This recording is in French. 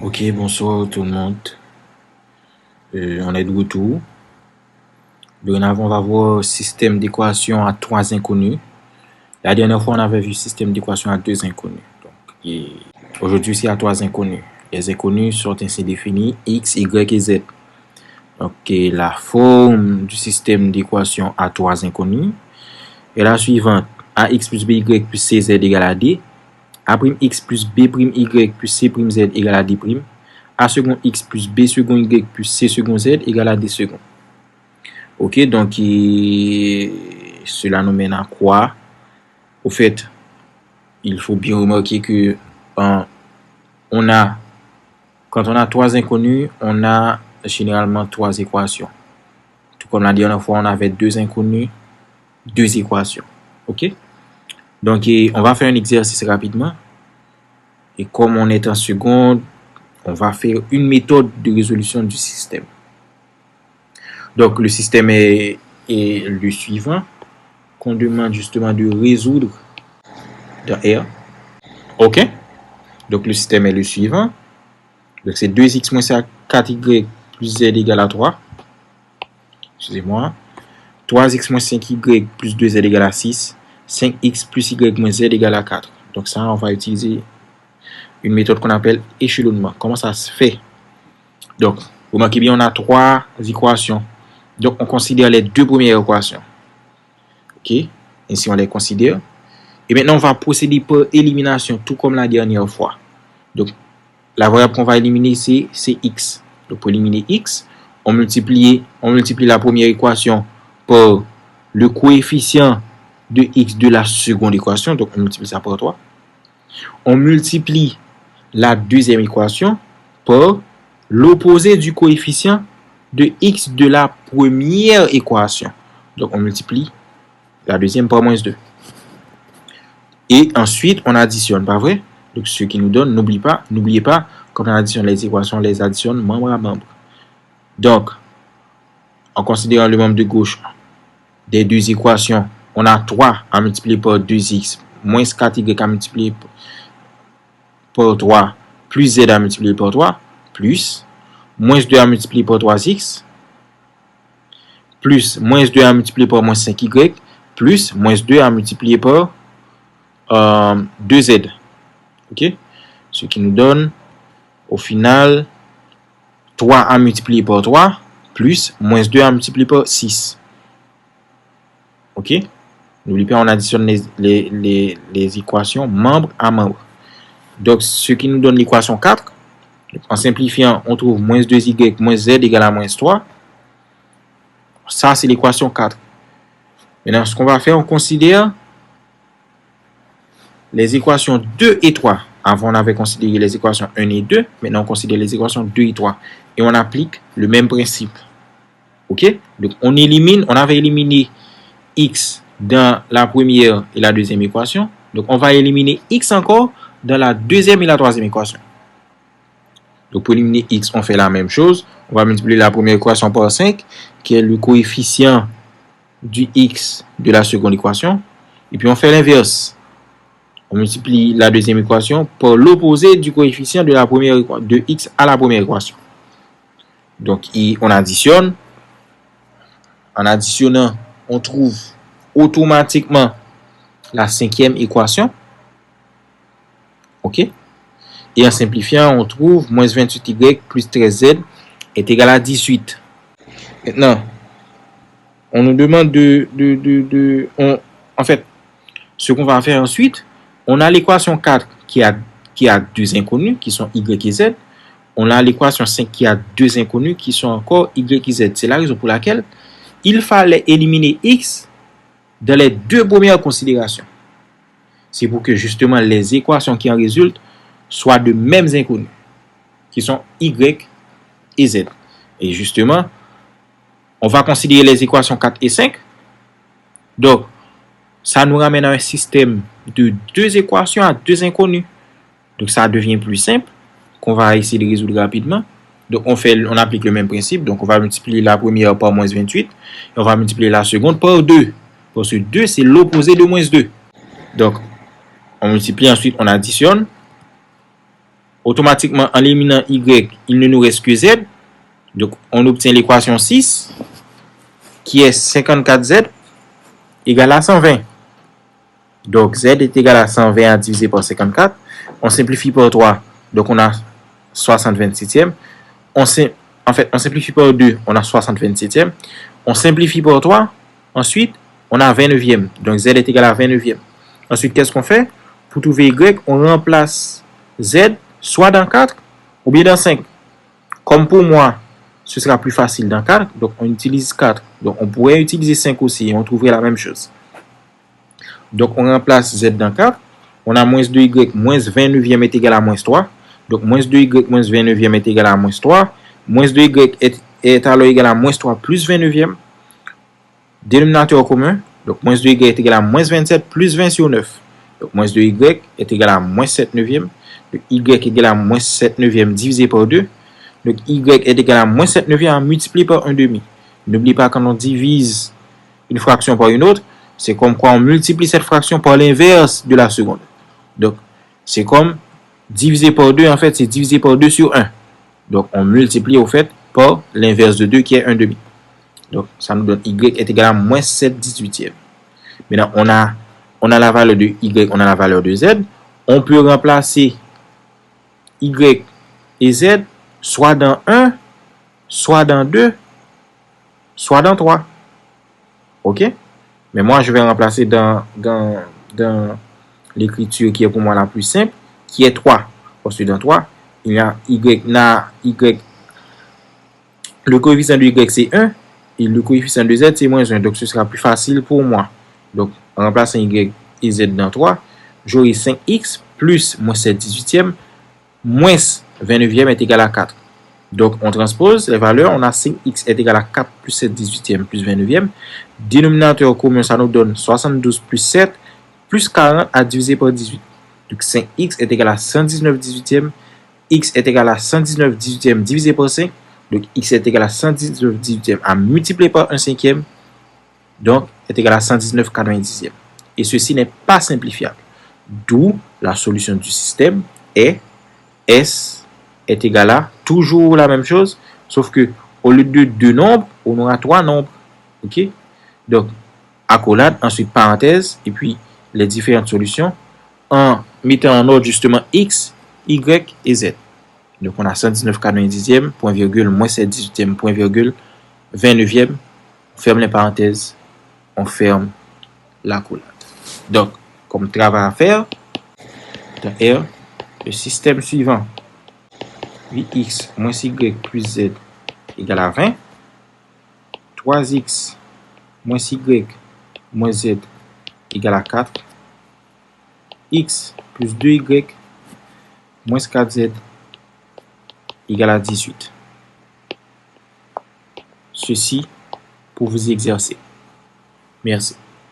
Ok, bonsoir tout le monde. On est de retour. Dorénavant, on va voir système d'équation à 3 inconnus. La dernière fois, on avait vu système d'équation à 2 inconnus. Aujourd'hui, c'est à 3 inconnus. Les inconnus sont ainsi définis x, y et z. Donc, la forme du système d'équation à 3 inconnus est la suivante. Ax plus by plus cz égale à d. A'x plus b' y plus c'z égale à d'. A second x plus b second y plus c second z égale à d second. Ok, donc cela nous mène à quoi? Au fait, il faut bien remarquer que quand on a 3 inconnus, on a généralement 3 équations. Tout comme la dernière fois, on avait 2 inconnus, 2 équations. Ok, donc on va faire un exercice rapidement. Et comme on est en seconde, on va faire une méthode de résolution du système. Donc, le système est le suivant, qu'on demande justement de résoudre dans R. OK? Donc, le système est le suivant. Donc, c'est 2x moins 4y plus z égale à 3. Excusez-moi. 3x moins 5y plus 2z égale à 6. 5x plus y moins z égale à 4. Donc, ça, on va utiliser une méthode qu'on appelle échelonnement. Comment ça se fait? Donc, remarquez bien, on a 3 équations. Donc, on considère les 2 premières équations. OK? Ainsi, on les considère. Et maintenant, on va procéder par élimination, tout comme la dernière fois. Donc, la variable qu'on va éliminer, c'est x. Donc, pour éliminer x, on multiplie la première équation par le coefficient de x de la seconde équation. Donc, on multiplie ça par 3. On multiplie la deuxième équation par l'opposé du coefficient de x de la première équation. Donc, on multiplie la deuxième par moins 2. Et ensuite, on additionne, pas vrai? Donc, ce qui nous donne, n'oubliez pas, quand on additionne les équations, on les additionne membre à membre. Donc, en considérant le membre de gauche des 2 équations, on a 3 à multiplier par 2x, moins 4y à multiplier par 3, plus z à multiplier par 3, plus moins 2 à multiplier par 3x, plus moins 2 à multiplier par moins 5y, plus moins 2 à multiplier par 2z. Ok? Ce qui nous donne, au final, 3 à multiplier par 3, plus moins 2 à multiplier par 6. Ok? N'oubliez pas, on additionne les équations membre à membre. Donc, ce qui nous donne l'équation 4, en simplifiant, on trouve moins 2y moins z égale à moins 3. Ça, c'est l'équation 4. Maintenant, ce qu'on va faire, on considère les équations 2 et 3. Avant, on avait considéré les équations 1 et 2. Maintenant, on considère les équations 2 et 3. Et on applique le même principe. OK? Donc, on avait éliminé x dans la première et la deuxième équation. Donc, on va éliminer x encore dans la deuxième et la troisième équation. Donc, pour éliminer x, on fait la même chose. On va multiplier la première équation par 5, qui est le coefficient du x de la seconde équation. Et puis, on fait l'inverse. On multiplie la deuxième équation par l'opposé du coefficient de x à la première équation. Donc, on additionne. En additionnant, on trouve automatiquement la cinquième équation. OK? Et en simplifiant, on trouve moins 28y plus 13z est égal à 18. Maintenant, on nous demande en fait, ce qu'on va faire ensuite, on a l'équation 4 qui a 2 inconnus qui sont y et z. On a l'équation 5 qui a 2 inconnus qui sont encore y et z. C'est la raison pour laquelle il fallait éliminer x dans les 2 premières considérations. C'est pour que justement les équations qui en résultent soient de mêmes inconnus, qui sont y et z. Et justement, on va considérer les équations 4 et 5. Donc, ça nous ramène à un système de 2 équations à 2 inconnus. Donc, ça devient plus simple, qu'on va essayer de résoudre rapidement. Donc, on applique le même principe. Donc, on va multiplier la première par moins 28. Et on va multiplier la seconde par 2. Parce que 2, c'est l'opposé de moins 2. Donc, on multiplie, ensuite on additionne. Automatiquement, en éliminant y, il ne nous reste que z. Donc, on obtient l'équation 6, qui est 54z égale à 120. Donc, z est égal à 120 à diviser par 54. On simplifie par 3, donc on a 60/27e. On simplifie par 2, on a 60/27e. On simplifie par 3, ensuite, on a 29e. Donc, z est égal à 29e. Ensuite, qu'est-ce qu'on fait? Pour trouver y, on remplace z soit dans 4 ou bien dans 5. Comme pour moi, ce sera plus facile dans 4, donc on utilise 4. Donc, on pourrait utiliser 5 aussi et on trouverait la même chose. Donc, on remplace z dans 4. On a moins 2y moins 29e est égal à moins 3. Donc, moins 2y moins 29e est égal à moins 3. Moins 2y est alors égal à moins 3 plus 29e. Dénominateur commun. Donc, moins 2y est égal à moins 27 plus 20 sur 9. Donc, moins 2y est égal à moins 7 neuvième. Donc, y est égal à moins 7 neuvième divisé par 2. Donc, y est égal à moins 7 neuvième multiplié par 1 demi. N'oublie pas, quand on divise une fraction par une autre, c'est comme quoi on multiplie cette fraction par l'inverse de la seconde. Donc, c'est comme divisé par 2, en fait, c'est divisé par 2 sur 1. Donc, on multiplie au fait par l'inverse de 2 qui est 1 demi. Donc, ça nous donne y est égal à moins 7/18e. Maintenant, on a la valeur de y, on a la valeur de z. On peut remplacer y et z soit dans 1, soit dans 2, soit dans 3. OK? Mais moi, je vais remplacer dans l'écriture qui est pour moi la plus simple, qui est 3. Parce que dans 3, il y a y, le coefficient de y c'est 1, et le coefficient de z c'est moins 1. Donc, ce sera plus facile pour moi. Donc, en remplaçant y et z dans 3, j'aurai 5x plus moins 7/18e, moins 29e est égal à 4. Donc, on transpose les valeurs. On a 5x est égal à 4 plus 7/18e plus 29e. Dénominateur commun, ça nous donne 72 plus 7 plus 40 à diviser par 18. Donc, 5x est égal à 119/18e. X est égal à 119/18e divisé par 5. Donc, x est égal à 119/18e à multiplier par 1 cinquième. Donc, est égal à 119/90e. Et ceci n'est pas simplifiable. D'où la solution du système est S est égal à toujours la même chose, sauf que au lieu de 2 nombres, on aura 3 nombres. OK? Donc, accolade, ensuite parenthèse, et puis les différentes solutions en mettant en ordre justement x, y et z. Donc, on a 119/90e, point virgule, moins 7/18e, point virgule, 29e, on ferme les parenthèses, on ferme l'accolade. Donc, comme travail à faire, dans R, le système suivant, 8x moins y plus z égale à 20, 3x moins y moins z égale à 4, x plus 2y moins 4z égale à 18. Ceci pour vous exercer. Merci.